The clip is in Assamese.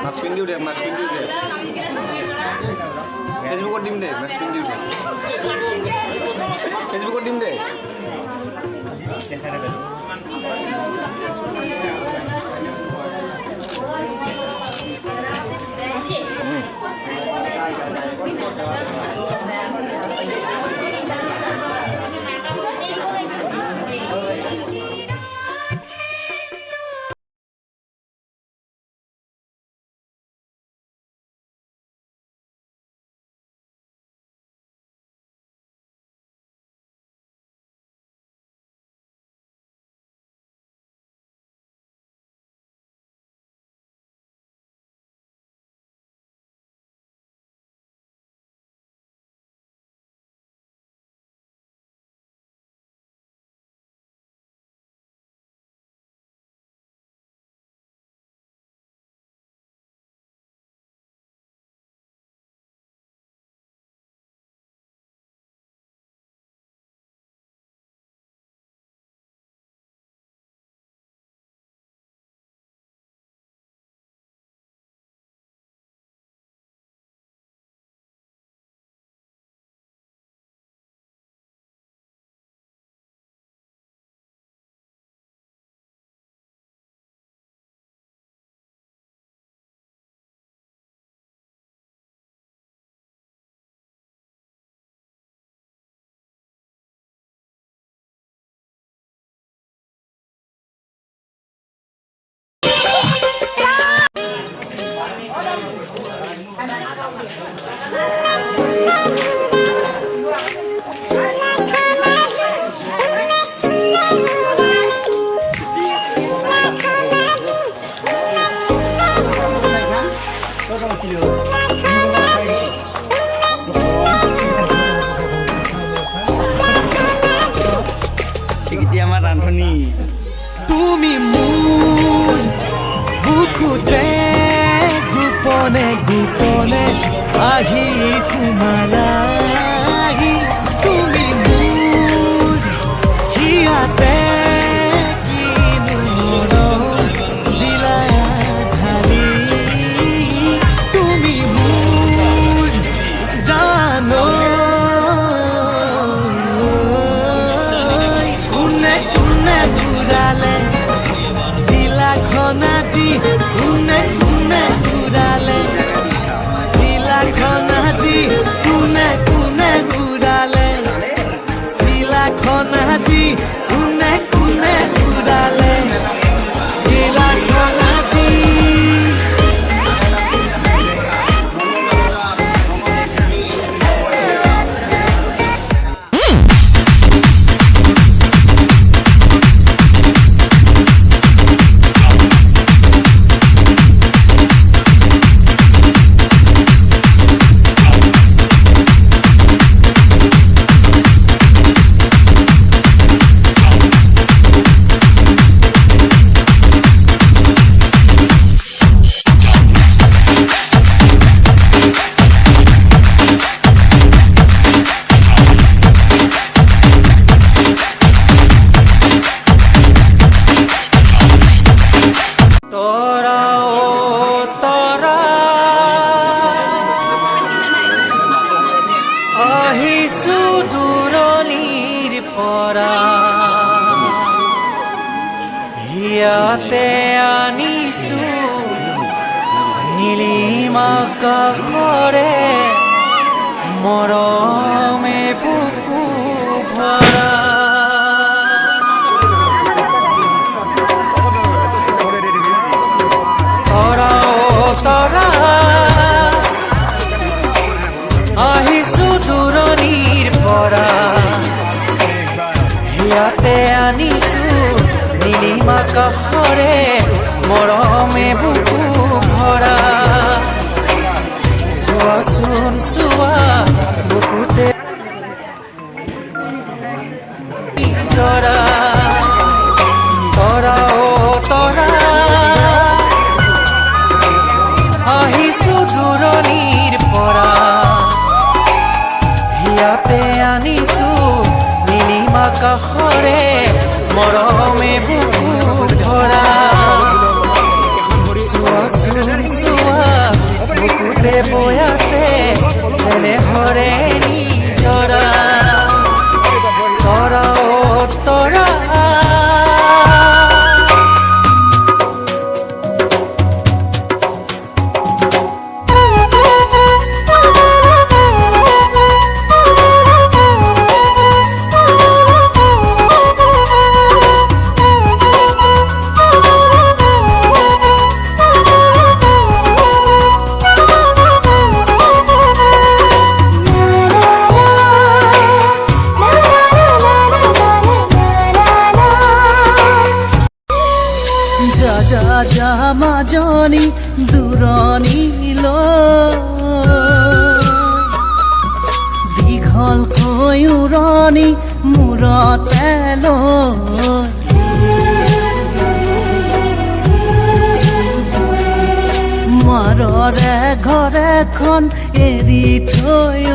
মাছ পিন্ধিও দে ফেচবুকত দিম দে মাছ পিন্ধিও দে ফেচবুকত দিম দে তুমি মোৰ বুকুতে গোপনে গোপনে আহি সোমালাহি তুমি মোৰ হিয়াতে কিনো মৰম দিলা ঢালি তুমি মোৰ জানো কোনে কোনে বুঢ়ালে চিলাখনাজি কোনে কোনে বুঢ়ালে চিলাখনাজি কোনে কোনে বুঢ়ালে চিলাখনাজি কোনে কোনে বুঢ়ালে চিলাখনাজি হিয়াতে আনিছো নীলিমা কাষৰে মৰমে বুকু ভৰা তৰা তৰা আহিছো দূৰণিৰ পৰা হিয়াতে আনিছো নীলিমা কাষৰে মৰমে বুকু ভৰা চোৱাচোন চোৱা বুকুতে জৰা তৰা তৰা আহিছো দূৰণিৰ পৰা হিয়াতে আনিছো নীলিমা কাষৰে মৰমে বুকু ভৰা চোৱাচোন চোৱা যা যা যা মাজনী দূৰণিলৈ দীঘলকৈ উৰণি মূৰতে লৈ মাৰৰে ঘৰ এখন এৰি থৈ